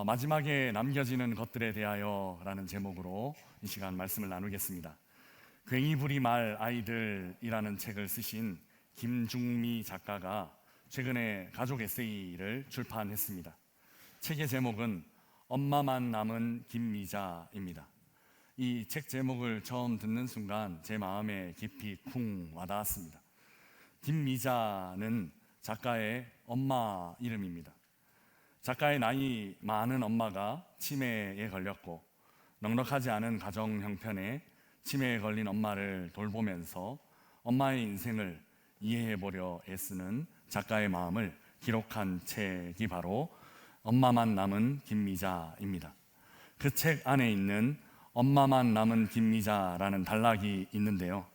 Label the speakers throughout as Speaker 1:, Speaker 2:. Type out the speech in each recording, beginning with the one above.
Speaker 1: 마지막에 남겨지는 것들에 대하여 라는 제목으로 이 시간 말씀을 나누겠습니다. 괭이부리 말 아이들이라는 책을 쓰신 김중미 작가가 최근에 가족 에세이를 출판했습니다. 책의 제목은 엄마만 남은 김미자입니다. 이 책 제목을 처음 듣는 순간 제 마음에 깊이 쿵 와닿았습니다. 김미자는 작가의 엄마 이름입니다. 작가의 나이 많은 엄마가 치매에 걸렸고 넉넉하지 않은 가정 형편에 치매에 걸린 엄마를 돌보면서 엄마의 인생을 이해해보려 애쓰는 작가의 마음을 기록한 책이 바로 엄마만 남은 김미자입니다. 그 책 안에 있는 엄마만 남은 김미자라는 단락이 있는데요,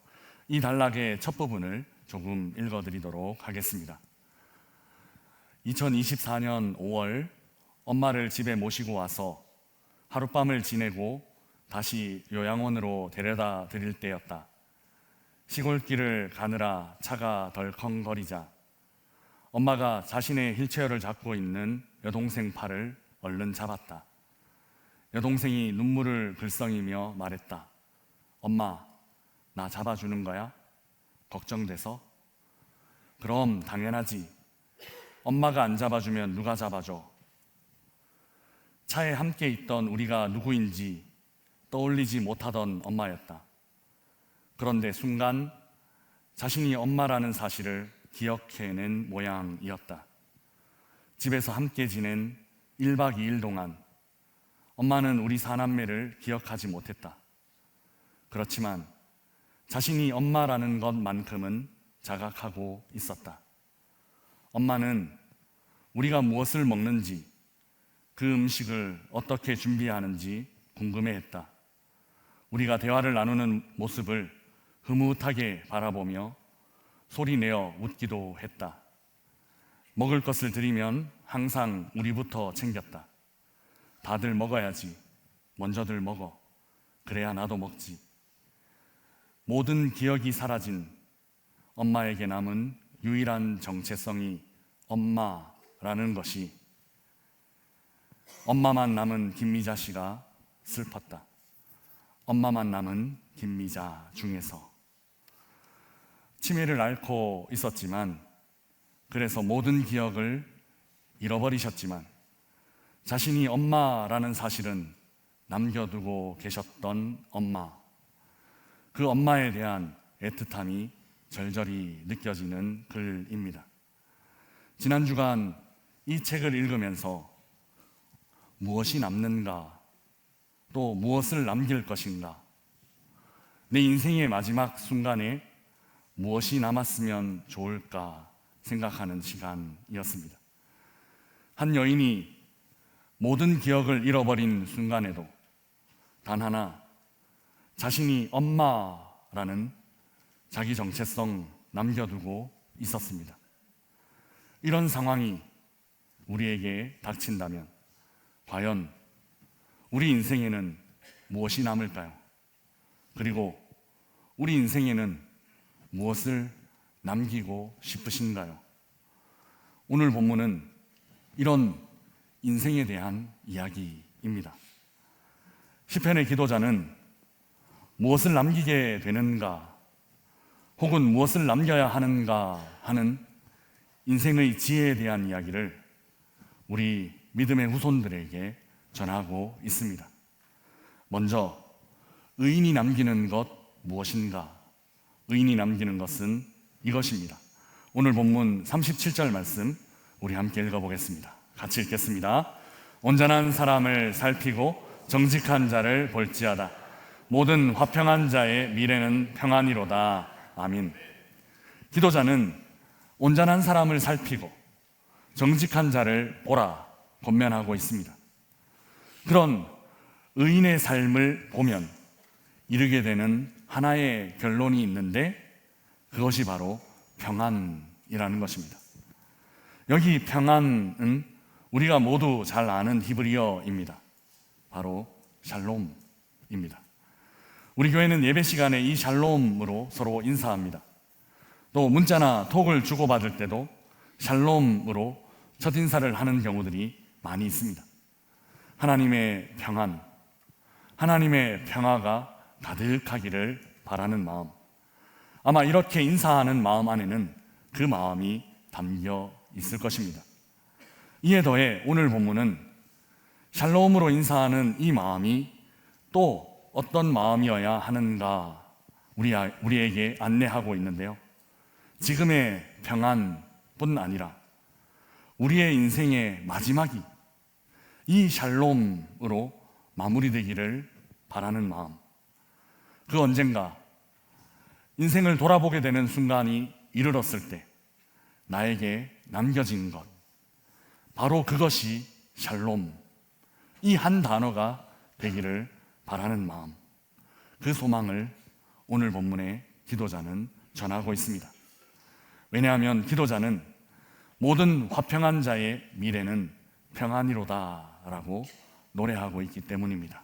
Speaker 1: 이 단락의 첫 부분을 조금 읽어드리도록 하겠습니다. 2024년 5월 엄마를 집에 모시고 와서 하룻밤을 지내고 다시 요양원으로 데려다 드릴 때였다. 시골길을 가느라 차가 덜컹거리자 엄마가 자신의 휠체어를 잡고 있는 여동생 팔을 얼른 잡았다. 여동생이 눈물을 글썽이며 말했다. 엄마, 나 잡아주는 거야? 걱정돼서? 그럼 당연하지. 엄마가 안 잡아주면 누가 잡아줘? 차에 함께 있던 우리가 누구인지 떠올리지 못하던 엄마였다. 그런데 순간 자신이 엄마라는 사실을 기억해낸 모양이었다. 집에서 함께 지낸 1박 2일 동안 엄마는 우리 사남매를 기억하지 못했다. 그렇지만 자신이 엄마라는 것만큼은 자각하고 있었다. 엄마는 우리가 무엇을 먹는지, 그 음식을 어떻게 준비하는지 궁금해했다. 우리가 대화를 나누는 모습을 흐뭇하게 바라보며 소리내어 웃기도 했다. 먹을 것을 드리면 항상 우리부터 챙겼다. 다들 먹어야지. 먼저들 먹어. 그래야 나도 먹지. 모든 기억이 사라진 엄마에게 남은 유일한 정체성이 엄마라는 것이 엄마만 남은 김미자 씨가 슬펐다. 엄마만 남은 김미자 중에서 치매를 앓고 있었지만, 그래서 모든 기억을 잃어버리셨지만 자신이 엄마라는 사실은 남겨두고 계셨던 엄마, 그 엄마에 대한 애틋함이 절절히 느껴지는 글입니다. 지난 주간 이 책을 읽으면서 무엇이 남는가, 또 무엇을 남길 것인가, 내 인생의 마지막 순간에 무엇이 남았으면 좋을까 생각하는 시간이었습니다. 한 여인이 모든 기억을 잃어버린 순간에도 단 하나 자신이 엄마라는 자기 정체성 남겨두고 있었습니다. 이런 상황이 우리에게 닥친다면 과연 우리 인생에는 무엇이 남을까요? 그리고 우리 인생에는 무엇을 남기고 싶으신가요? 오늘 본문은 이런 인생에 대한 이야기입니다. 시편의 기도자는 무엇을 남기게 되는가, 혹은 무엇을 남겨야 하는가 하는 인생의 지혜에 대한 이야기를 우리 믿음의 후손들에게 전하고 있습니다. 먼저 의인이 남기는 것 무엇인가? 의인이 남기는 것은 이것입니다. 오늘 본문 37절 말씀 우리 함께 읽어보겠습니다. 같이 읽겠습니다. 온전한 사람을 살피고 정직한 자를 볼지어다. 모든 화평한 자의 미래는 평안이로다. 아멘. 기도자는 온전한 사람을 살피고 정직한 자를 보라 권면하고 있습니다. 그런 의인의 삶을 보면 이르게 되는 하나의 결론이 있는데, 그것이 바로 평안이라는 것입니다. 여기 평안은 우리가 모두 잘 아는 히브리어입니다. 바로 샬롬입니다. 우리 교회는 예배 시간에 이 샬롬으로 서로 인사합니다. 또 문자나 톡을 주고받을 때도 샬롬으로 첫인사를 하는 경우들이 많이 있습니다. 하나님의 평안, 하나님의 평화가 가득하기를 바라는 마음, 아마 이렇게 인사하는 마음 안에는 그 마음이 담겨 있을 것입니다. 이에 더해 오늘 본문은 샬롬으로 인사하는 이 마음이 또 어떤 마음이어야 하는가 우리에게 안내하고 있는데요, 지금의 평안뿐 아니라 우리의 인생의 마지막이 이 샬롬으로 마무리되기를 바라는 마음, 그 언젠가 인생을 돌아보게 되는 순간이 이르렀을 때 나에게 남겨진 것, 바로 그것이 샬롬, 이 한 단어가 되기를 바라는 마음, 그 소망을 오늘 본문의 기도자는 전하고 있습니다. 왜냐하면 기도자는 모든 화평한 자의 미래는 평안이로다 라고 노래하고 있기 때문입니다.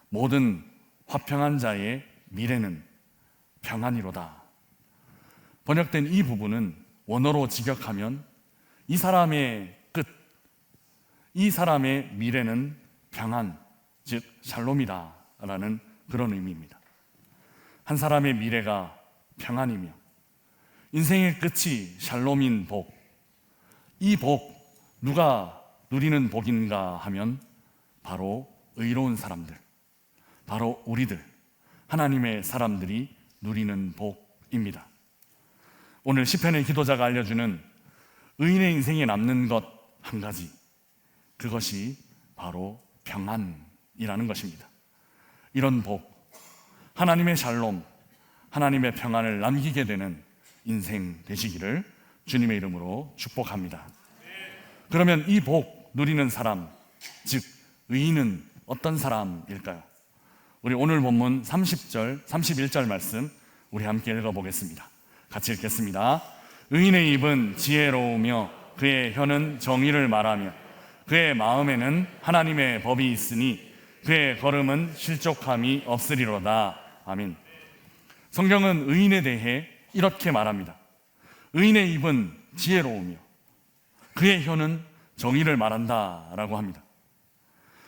Speaker 1: 모든 화평한 자의 미래는 평안이로다. 번역된 이 부분은 원어로 직역하면 이 사람의 끝, 이 사람의 미래는 평안, 즉 샬롬이다 라는 그런 의미입니다. 한 사람의 미래가 평안이며 인생의 끝이 샬롬인 복, 이 복 누가 누리는 복인가 하면 바로 의로운 사람들, 바로 우리들, 하나님의 사람들이 누리는 복입니다. 오늘 시편의 기도자가 알려주는 의인의 인생에 남는 것 한 가지, 그것이 바로 평안이라는 것입니다. 이런 복, 하나님의 샬롬, 하나님의 평안을 남기게 되는 인생 되시기를 주님의 이름으로 축복합니다. 그러면 이 복 누리는 사람, 즉 의인은 어떤 사람일까요? 우리 오늘 본문 30절, 31절 말씀 우리 함께 읽어보겠습니다. 같이 읽겠습니다. 의인의 입은 지혜로우며 그의 혀는 정의를 말하며 그의 마음에는 하나님의 법이 있으니 그의 걸음은 실족함이 없으리로다. 아멘. 성경은 의인에 대해 이렇게 말합니다. 의인의 입은 지혜로우며 그의 혀는 정의를 말한다 라고 합니다.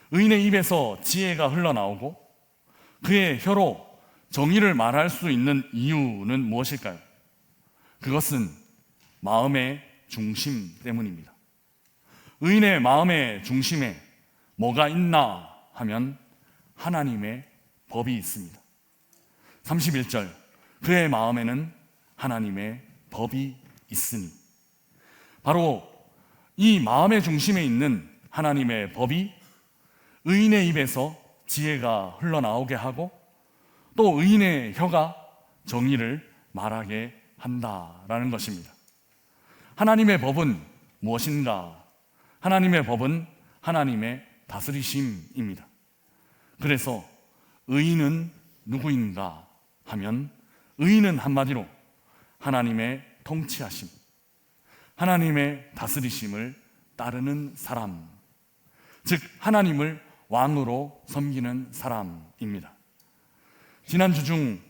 Speaker 1: 의인의 입에서 지혜가 흘러나오고 그의 혀로 정의를 말할 수 있는 이유는 무엇일까요? 그것은 마음의 중심 때문입니다. 의인의 마음의 중심에 뭐가 있나 하면 하나님의 법이 있습니다. 31절, 그의 마음에는 하나님의 법이 있으니, 바로 이 마음의 중심에 있는 하나님의 법이 의인의 입에서 지혜가 흘러나오게 하고 또 의인의 혀가 정의를 말하게 한다라는 것입니다. 하나님의 법은 무엇인가? 하나님의 법은 하나님의 다스리심입니다. 그래서 의인은 누구인가 하면 의인은 한마디로 하나님의 통치하심, 하나님의 다스리심을 따르는 사람, 즉 하나님을 왕으로 섬기는 사람입니다. 지난주 중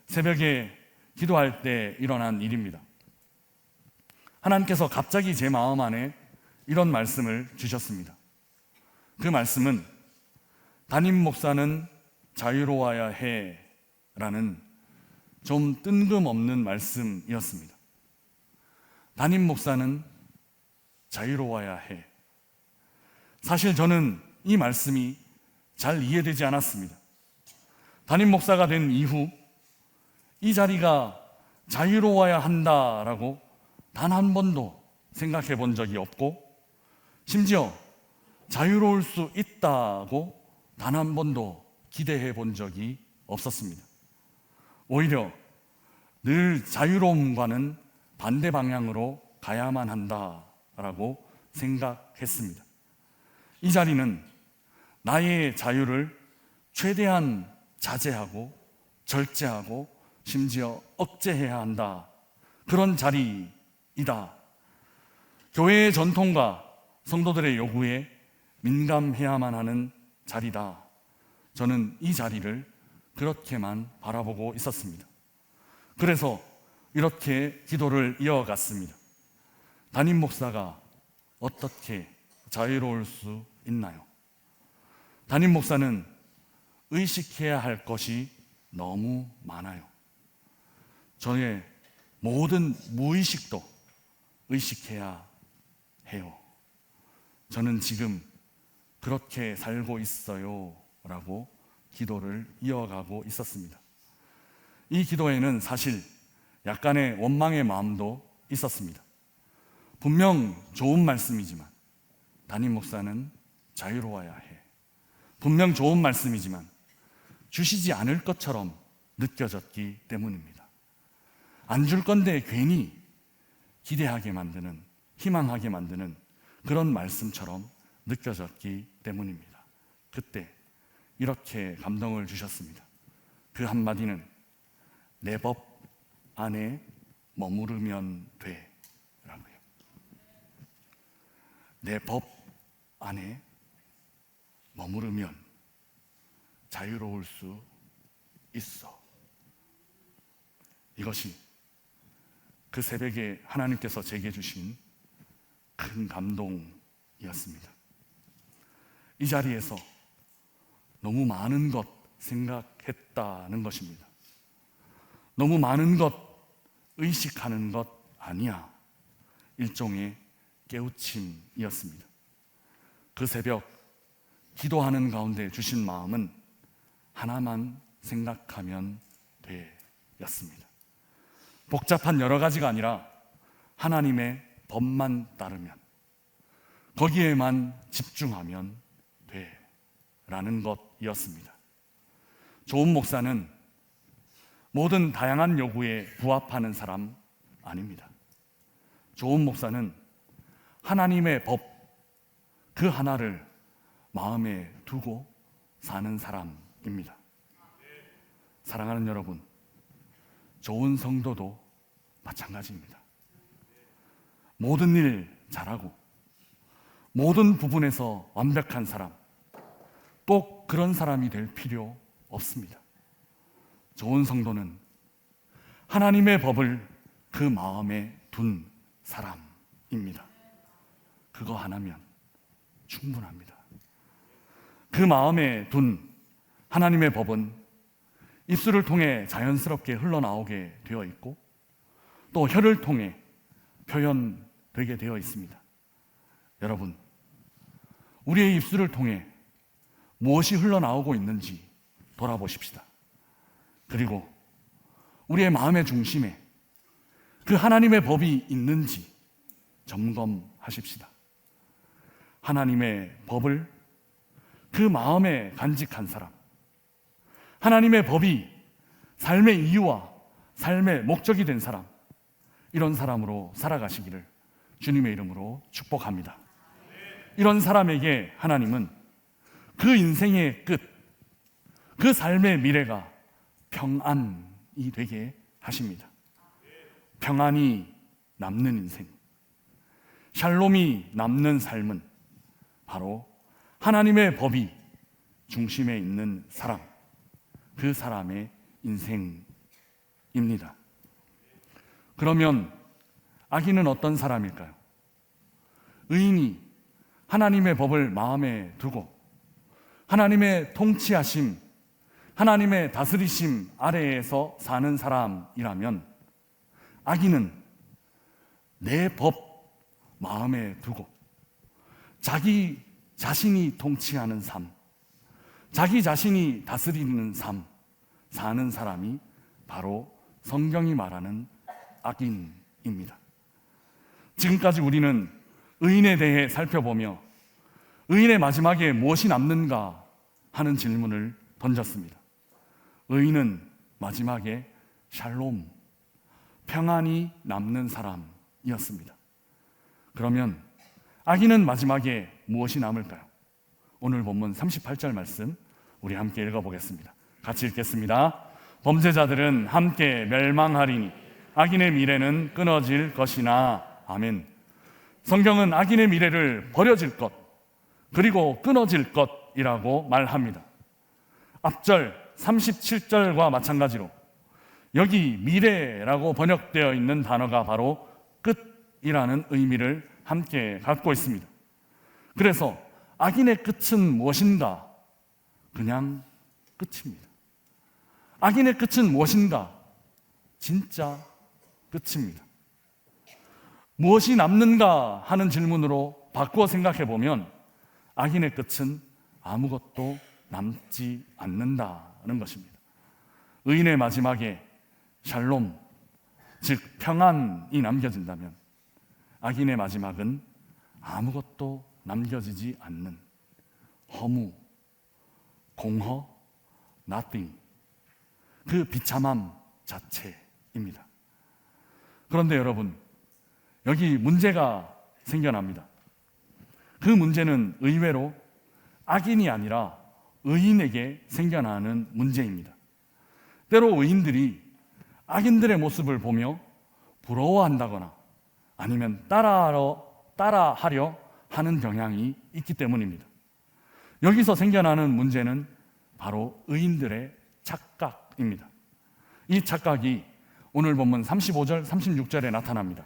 Speaker 1: 새벽에 기도할 때 일어난 일입니다. 하나님께서 갑자기 제 마음 안에 이런 말씀을 주셨습니다. 그 말씀은 담임 목사는 자유로워야 해 라는 좀 뜬금없는 말씀이었습니다. 담임 목사는 자유로워야 해. 사실 저는 이 말씀이 잘 이해되지 않았습니다. 담임 목사가 된 이후 이 자리가 자유로워야 한다라고 단 한 번도 생각해 본 적이 없고, 심지어 자유로울 수 있다고 단 한 번도 기대해 본 적이 없었습니다. 오히려 늘 자유로움과는 반대 방향으로 가야만 한다라고 생각했습니다. 이 자리는 나의 자유를 최대한 자제하고 절제하고 심지어 억제해야 한다, 그런 자리이다. 교회의 전통과 성도들의 요구에 민감해야만 하는 자리다. 저는 이 자리를 그렇게만 바라보고 있었습니다. 그래서 이렇게 기도를 이어갔습니다. 담임 목사가 어떻게 자유로울 수 있나요? 담임 목사는 의식해야 할 것이 너무 많아요. 저의 모든 무의식도 의식해야 해요. 저는 지금 그렇게 살고 있어요 라고 기도를 이어가고 있었습니다. 이 기도에는 사실 약간의 원망의 마음도 있었습니다. 분명 좋은 말씀이지만 담임 목사는 자유로워야 해. 분명 좋은 말씀이지만 주시지 않을 것처럼 느껴졌기 때문입니다. 안 줄 건데 괜히 기대하게 만드는, 희망하게 만드는 그런 말씀처럼 느껴졌기 때문입니다. 그때 이렇게 감동을 주셨습니다. 그 한마디는 내 법 안에 머무르면 돼 라고요. 내 법 안에 머무르면 자유로울 수 있어. 이것이 그 새벽에 하나님께서 제게 주신 큰 감동이었습니다. 이 자리에서 너무 많은 것 생각했다는 것입니다. 너무 많은 것 의식하는 것 아니야. 일종의 깨우침이었습니다. 그 새벽 기도하는 가운데 주신 마음은 하나만 생각하면 돼 였습니다. 복잡한 여러 가지가 아니라 하나님의 법만 따르면, 거기에만 집중하면 돼 라는 것이었습니다. 좋은 목사는 모든 다양한 요구에 부합하는 사람 아닙니다. 좋은 목사는 하나님의 법 그 하나를 마음에 두고 사는 사람입니다. 사랑하는 여러분, 좋은 성도도 마찬가지입니다. 모든 일 잘하고 모든 부분에서 완벽한 사람, 꼭 그런 사람이 될 필요 없습니다. 좋은 성도는 하나님의 법을 그 마음에 둔 사람입니다. 그거 하나면 충분합니다. 그 마음에 둔 하나님의 법은 입술을 통해 자연스럽게 흘러나오게 되어 있고 또 혀를 통해 표현되게 되어 있습니다. 여러분, 우리의 입술을 통해 무엇이 흘러나오고 있는지 돌아보십시다. 그리고 우리의 마음의 중심에 그 하나님의 법이 있는지 점검하십시다. 하나님의 법을 그 마음에 간직한 사람, 하나님의 법이 삶의 이유와 삶의 목적이 된 사람, 이런 사람으로 살아가시기를 주님의 이름으로 축복합니다. 이런 사람에게 하나님은 그 인생의 끝, 그 삶의 미래가 평안이 되게 하십니다. 평안이 남는 인생, 샬롬이 남는 삶은 바로 하나님의 법이 중심에 있는 사람, 그 사람의 인생입니다. 그러면 악인은 어떤 사람일까요? 의인이 하나님의 법을 마음에 두고 하나님의 통치하심, 하나님의 다스리심 아래에서 사는 사람이라면, 악인은 내 법 마음에 두고 자기 자신이 통치하는 삶, 자기 자신이 다스리는 삶 사는 사람이 바로 성경이 말하는 악인입니다. 지금까지 우리는 의인에 대해 살펴보며 의인의 마지막에 무엇이 남는가 하는 질문을 던졌습니다. 의인은 마지막에 샬롬, 평안이 남는 사람이었습니다. 그러면 악인은 마지막에 무엇이 남을까요? 오늘 본문 38절 말씀 우리 함께 읽어보겠습니다. 같이 읽겠습니다. 범죄자들은 함께 멸망하리니 악인의 미래는 끊어질 것이나. 아멘. 성경은 악인의 미래를 버려질 것, 그리고 끊어질 것이라고 말합니다. 앞절 37절과 마찬가지로 여기 미래라고 번역되어 있는 단어가 바로 끝이라는 의미를 함께 갖고 있습니다. 그래서 악인의 끝은 무엇인가 그냥 끝입니다. 악인의 끝은 무엇인가? 진짜 끝입니다. 무엇이 남는가 하는 질문으로 바꾸어 생각해 보면 악인의 끝은 아무것도 남지 않는다는 것입니다. 의인의 마지막에 샬롬, 즉 평안이 남겨진다면 악인의 마지막은 아무것도 남겨지지 않는 허무, 공허, nothing, 그 비참함 자체입니다. 그런데 여러분, 여기 문제가 생겨납니다. 그 문제는 의외로 악인이 아니라 의인에게 생겨나는 문제입니다. 때로 의인들이 악인들의 모습을 보며 부러워한다거나 아니면 따라하려 하는 경향이 있기 때문입니다. 여기서 생겨나는 문제는 바로 의인들의 착각입니다. 이 착각이 오늘 본문 35절, 36절에 나타납니다.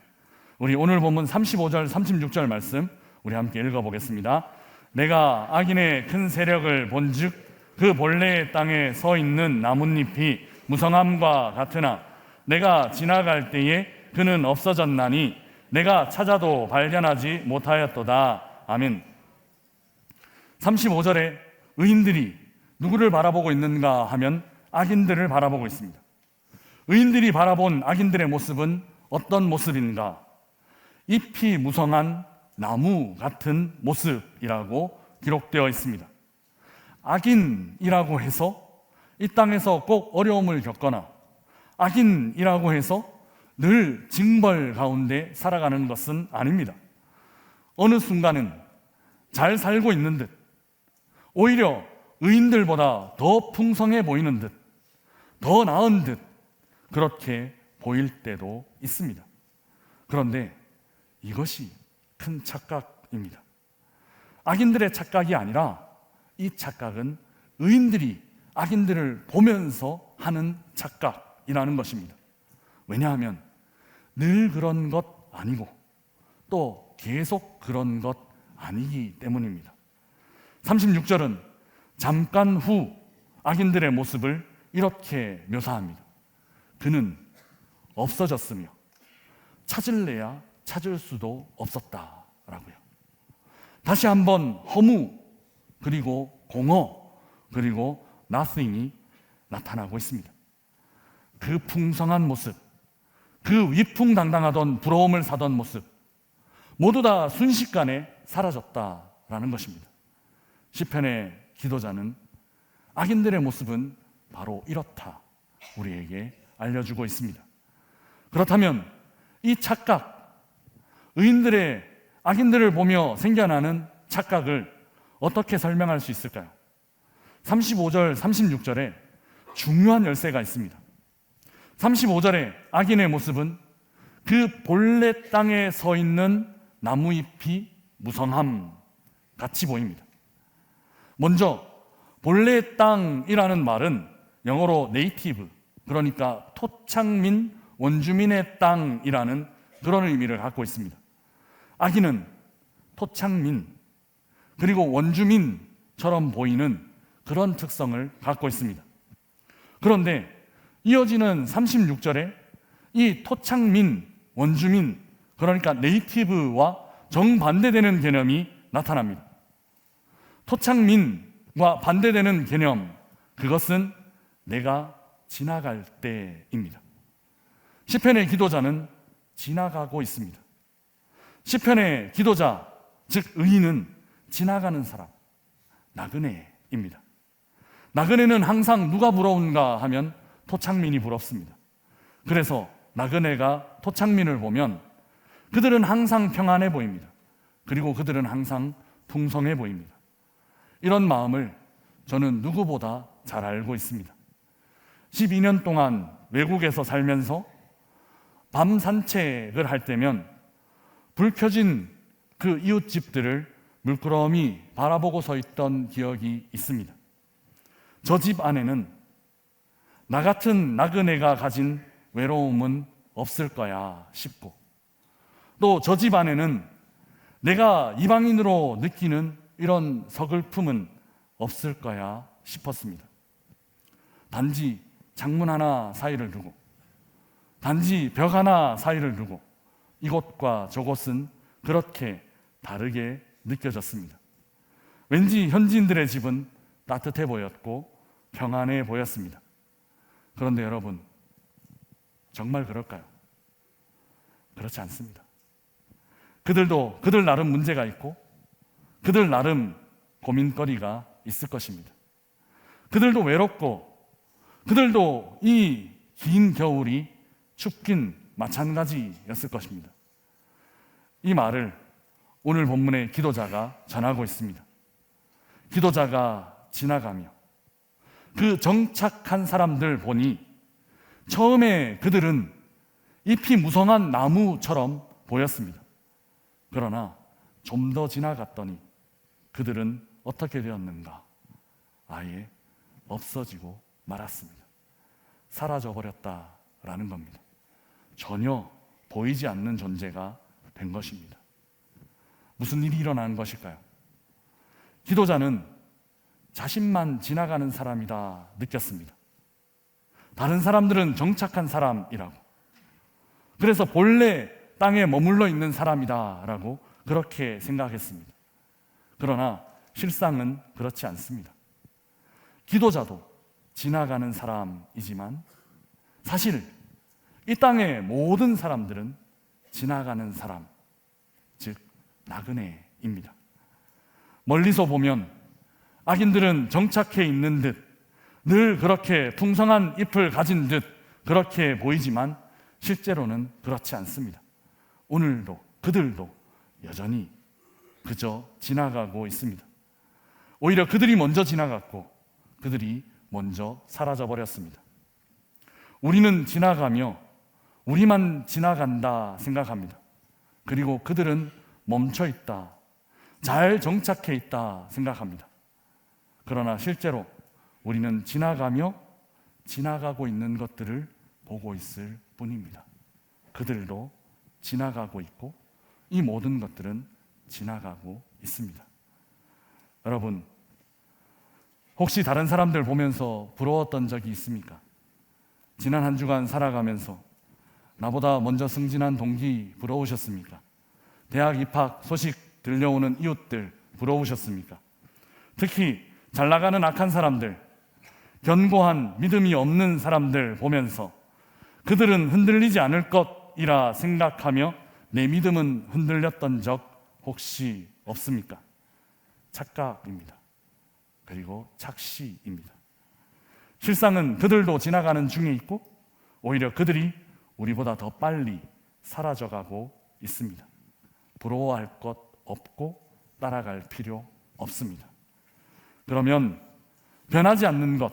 Speaker 1: 우리 오늘 본문 35절, 36절 말씀 우리 함께 읽어보겠습니다. 내가 악인의 큰 세력을 본즉 그 본래의 땅에 서 있는 나뭇잎이 무성함과 같으나 내가 지나갈 때에 그는 없어졌나니 내가 찾아도 발견하지 못하였도다. 아멘. 35절에 의인들이 누구를 바라보고 있는가 하면 악인들을 바라보고 있습니다. 의인들이 바라본 악인들의 모습은 어떤 모습인가? 잎이 무성한 나무 같은 모습이라고 기록되어 있습니다. 악인이라고 해서 이 땅에서 꼭 어려움을 겪거나 악인이라고 해서 늘 징벌 가운데 살아가는 것은 아닙니다. 어느 순간은 잘 살고 있는 듯, 오히려 의인들보다 더 풍성해 보이는 듯, 더 나은 듯 그렇게 보일 때도 있습니다. 그런데 이것이 큰 착각입니다. 악인들의 착각이 아니라 이 착각은 의인들이 악인들을 보면서 하는 착각이라는 것입니다. 왜냐하면 늘 그런 것 아니고 또 계속 그런 것 아니기 때문입니다. 36절은 잠깐 후 악인들의 모습을 이렇게 묘사합니다. 그는 없어졌으며 찾을래야 찾을 수도 없었다라고요. 다시 한번 허무, 그리고 공허, 그리고 nothing이 나타나고 있습니다. 그 풍성한 모습, 그 위풍당당하던 부러움을 사던 모습 모두 다 순식간에 사라졌다라는 것입니다. 시편의 기도자는 악인들의 모습은 바로 이렇다 우리에게 알려주고 있습니다. 그렇다면 이 착각, 의인들의 악인들을 보며 생겨나는 착각을 어떻게 설명할 수 있을까요? 35절, 36절에 중요한 열쇠가 있습니다. 35절에 악인의 모습은 그 본래 땅에 서 있는 나무잎이 무성함 같이 보입니다. 먼저 본래 땅이라는 말은 영어로 네이티브, 그러니까 토착민, 원주민의 땅이라는 그런 의미를 갖고 있습니다. 악인은 토착민 그리고 원주민처럼 보이는 그런 특성을 갖고 있습니다. 그런데 이어지는 36절에 이 토착민, 원주민, 그러니까 네이티브와 정반대되는 개념이 나타납니다. 토착민과 반대되는 개념, 그것은 내가 지나갈 때입니다. 시편의 기도자는 지나가고 있습니다. 시편의 기도자, 즉 의인은 지나가는 사람, 나그네입니다. 나그네는 항상 누가 부러운가 하면 토착민이 부럽습니다. 그래서 나그네가 토착민을 보면 그들은 항상 평안해 보입니다. 그리고 그들은 항상 풍성해 보입니다. 이런 마음을 저는 누구보다 잘 알고 있습니다. 12년 동안 외국에서 살면서 밤 산책을 할 때면 불 켜진 그 이웃집들을 물끄러미 바라보고 서 있던 기억이 있습니다. 저 집 안에는 나 같은 나그네가 가진 외로움은 없을 거야 싶고, 또 저 집 안에는 내가 이방인으로 느끼는 이런 서글픔은 없을 거야 싶었습니다. 단지 창문 하나 사이를 두고, 단지 벽 하나 사이를 두고 이곳과 저곳은 그렇게 다르게 느껴졌습니다. 왠지 현지인들의 집은 따뜻해 보였고 평안해 보였습니다. 그런데 여러분, 정말 그럴까요? 그렇지 않습니다. 그들도 그들 나름 문제가 있고 그들 나름 고민거리가 있을 것입니다. 그들도 외롭고 그들도 이 긴 겨울이 춥긴 마찬가지였을 것입니다. 이 말을 오늘 본문의 기도자가 전하고 있습니다. 기도자가 지나가며 그 정착한 사람들 보니 처음에 그들은 잎이 무성한 나무처럼 보였습니다. 그러나 좀 더 지나갔더니 그들은 어떻게 되었는가? 아예 없어지고 말았습니다. 사라져 버렸다라는 겁니다. 전혀 보이지 않는 존재가 된 것입니다. 무슨 일이 일어나는 것일까요? 기도자는 자신만 지나가는 사람이다 느꼈습니다. 다른 사람들은 정착한 사람이라고, 그래서 본래 땅에 머물러 있는 사람이다라고 그렇게 생각했습니다. 그러나 실상은 그렇지 않습니다. 기도자도 지나가는 사람이지만 사실 이 땅의 모든 사람들은 지나가는 사람, 즉 나그네입니다. 멀리서 보면 악인들은 정착해 있는 듯, 늘 그렇게 풍성한 잎을 가진 듯 그렇게 보이지만 실제로는 그렇지 않습니다. 오늘도 그들도 여전히 그저 지나가고 있습니다. 오히려 그들이 먼저 지나갔고 그들이 먼저 사라져 버렸습니다. 우리는 지나가며 우리만 지나간다 생각합니다. 그리고 그들은 멈춰 있다, 잘 정착해 있다 생각합니다. 그러나 실제로 우리는 지나가며 지나가고 있는 것들을 보고 있을 뿐입니다. 그들도 지나가고 있고 이 모든 것들은 지나가고 있습니다. 여러분, 혹시 다른 사람들 보면서 부러웠던 적이 있습니까? 지난 한 주간 살아가면서 나보다 먼저 승진한 동기 부러우셨습니까? 대학 입학 소식 들려오는 이웃들 부러우셨습니까? 특히 잘 나가는 악한 사람들, 견고한 믿음이 없는 사람들 보면서 그들은 흔들리지 않을 것이라 생각하며 내 믿음은 흔들렸던 적 혹시 없습니까? 착각입니다. 그리고 착시입니다. 실상은 그들도 지나가는 중에 있고 오히려 그들이 우리보다 더 빨리 사라져가고 있습니다. 부러워할 것 없고 따라갈 필요 없습니다. 그러면 변하지 않는 것,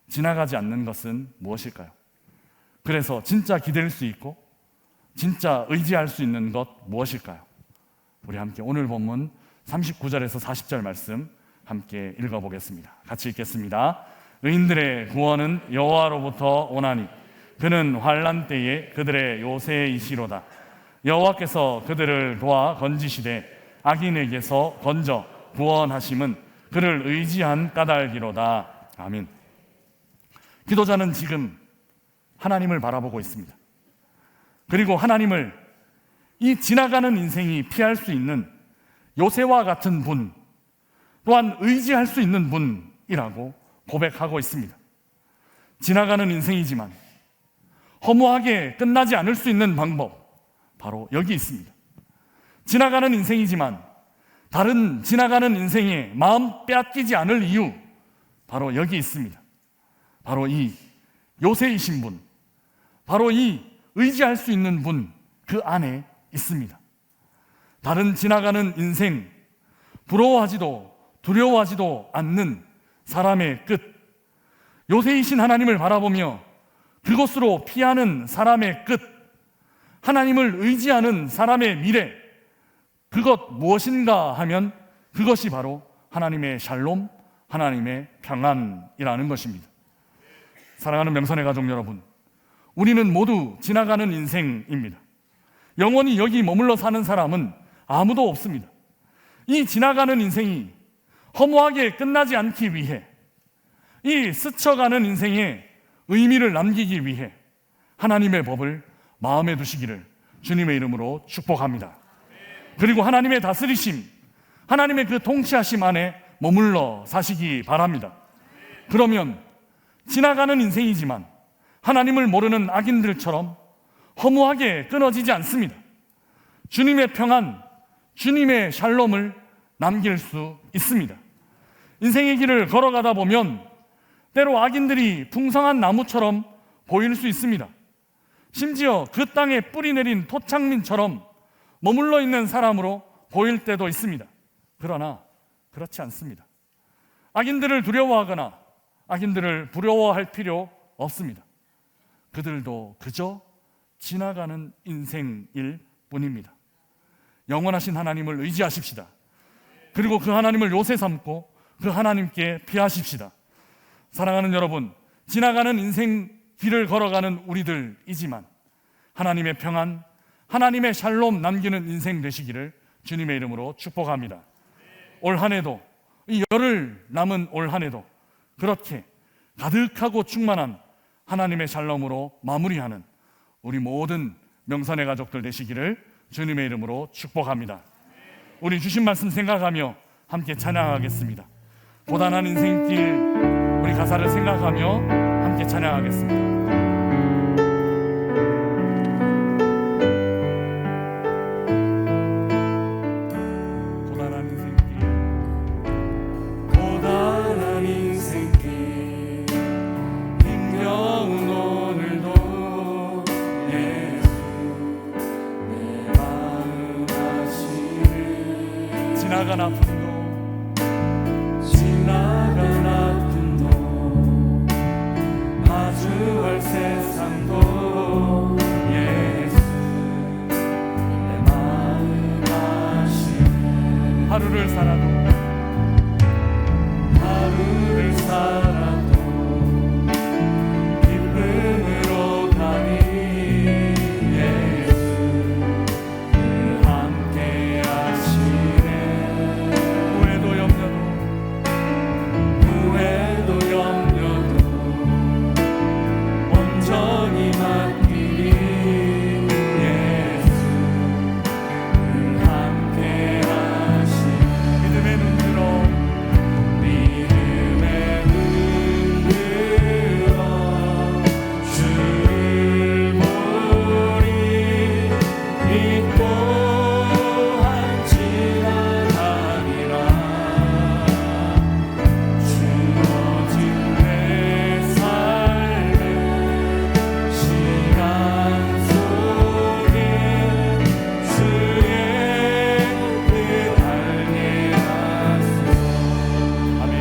Speaker 1: 지나가지 않는 것은 무엇일까요? 그래서 진짜 기댈 수 있고 진짜 의지할 수 있는 것 무엇일까요? 우리 함께 오늘 본문 39절에서 40절 말씀 함께 읽어보겠습니다. 같이 읽겠습니다. 의인들의 구원은 여호와로부터 오나니 그는 환난 때에 그들의 요새이시로다. 여호와께서 그들을 도와 건지시되 악인에게서 건져 구원하심은 그를 의지한 까닭이로다. 아멘. 기도자는 지금 하나님을 바라보고 있습니다. 그리고 하나님을 이 지나가는 인생이 피할 수 있는 요새와 같은 분, 또한 의지할 수 있는 분이라고 고백하고 있습니다. 지나가는 인생이지만 허무하게 끝나지 않을 수 있는 방법, 바로 여기 있습니다. 지나가는 인생이지만 다른 지나가는 인생에 마음 빼앗기지 않을 이유, 바로 여기 있습니다. 바로 이 요새이신 분, 바로 이 의지할 수 있는 분, 그 안에 있습니다. 다른 지나가는 인생, 부러워하지도 두려워하지도 않는 사람의 끝, 요새이신 하나님을 바라보며 그곳으로 피하는 사람의 끝, 하나님을 의지하는 사람의 미래, 그것 무엇인가 하면 그것이 바로 하나님의 샬롬, 하나님의 평안이라는 것입니다. 사랑하는 명선의 가족 여러분, 우리는 모두 지나가는 인생입니다. 영원히 여기 머물러 사는 사람은 아무도 없습니다. 이 지나가는 인생이 허무하게 끝나지 않기 위해 이 스쳐가는 인생에 의미를 남기기 위해 하나님의 법을 마음에 두시기를 주님의 이름으로 축복합니다. 그리고 하나님의 다스리심, 하나님의 그 통치하심 안에 머물러 사시기 바랍니다. 그러면 지나가는 인생이지만 하나님을 모르는 악인들처럼 허무하게 끊어지지 않습니다. 주님의 평안, 주님의 샬롬을 남길 수 있습니다. 인생의 길을 걸어가다 보면 때로 악인들이 풍성한 나무처럼 보일 수 있습니다. 심지어 그 땅에 뿌리 내린 토착민처럼 머물러 있는 사람으로 보일 때도 있습니다. 그러나 그렇지 않습니다. 악인들을 두려워하거나 악인들을 부러워할 필요 없습니다. 그들도 그저 지나가는 인생일 뿐입니다. 영원하신 하나님을 의지하십시다. 그리고 그 하나님을 요새 삼고 그 하나님께 피하십시다. 사랑하는 여러분, 지나가는 인생 길을 걸어가는 우리들이지만 하나님의 평안, 하나님의 샬롬 남기는 인생 되시기를 주님의 이름으로 축복합니다. 올 한 해도, 이 열흘 남은 올 한 해도 그렇게 가득하고 충만한 하나님의 샬롬으로 마무리하는 우리 모든 명선의 가족들 되시기를 주님의 이름으로 축복합니다. 우리 주신 말씀 생각하며 함께 찬양하겠습니다. 고단한 인생길, 우리 가사를 생각하며 함께 찬양하겠습니다. 지나간 아픔도 마주할 세상도 예수 내 마음 아시네. 하루를 살아도 기쁨으로 가니 예수 늘 함께 하시네. 후회도 염려도 온전히 맡기니 예수 늘 함께 하시네. 믿음의 눈 들어 주를 보리. 믿고 지나가니라. 주어진 내 삶의 시간 속에 주의 뜻 알게 하소서. 아멘.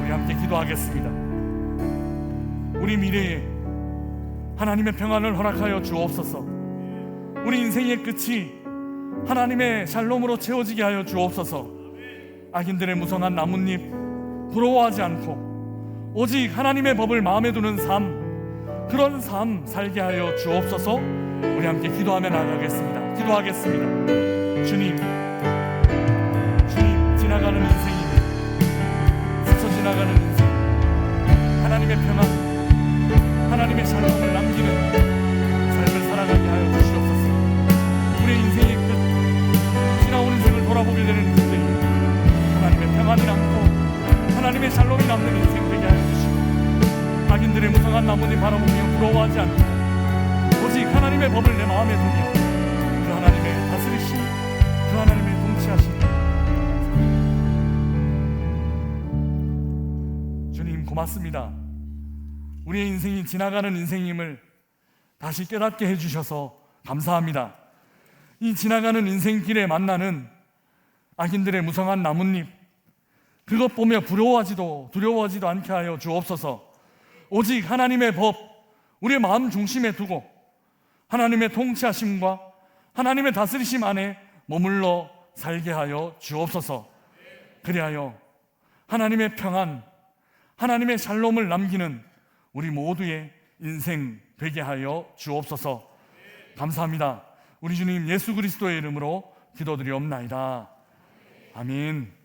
Speaker 1: 우리 함께 기도하겠습니다. 우리 미래에 하나님의 평안을 허락하여 주옵소서. 우리 인생의 끝이 하나님의 샬롬으로 채워지게 하여 주옵소서. 악인들의 무성한 나뭇잎 부러워하지 않고 오직 하나님의 법을 마음에 두는 삶, 그런 삶 살게 하여 주옵소서. 우리 함께 기도하며 나가겠습니다. 기도하겠습니다. 주님, 지나가는 인생이니 스쳐 지나가는 인생, 하나님의 평안, 하나님의 샬롬을 남기는 삶을 살아가게 하여 주시옵소서. 우리의 인생의 끝, 지나온 인생을 돌아보게 되는 인생이 하나님의 평안이 남고 하나님의 샬롬이 남는 인생 되게 하여 주시고, 악인들의 무성한 나뭇잎 바라보며 부러워하지 않고 오직 하나님의 법을 내 마음에 두며 그 하나님의 다스리심, 그 하나님의 통치하심, 주님 고맙습니다. 우리의 인생이 지나가는 인생임을 다시 깨닫게 해주셔서 감사합니다. 이 지나가는 인생길에 만나는 악인들의 무성한 나뭇잎, 그것 보며 부러워하지도 두려워하지도 않게 하여 주옵소서. 오직 하나님의 법, 우리의 마음 중심에 두고 하나님의 통치하심과 하나님의 다스리심 안에 머물러 살게 하여 주옵소서. 그리하여 하나님의 평안, 하나님의 샬롬을 남기는 우리 모두의 인생 되게 하여 주옵소서. 감사합니다. 우리 주님 예수 그리스도의 이름으로 기도드리옵나이다. 아멘.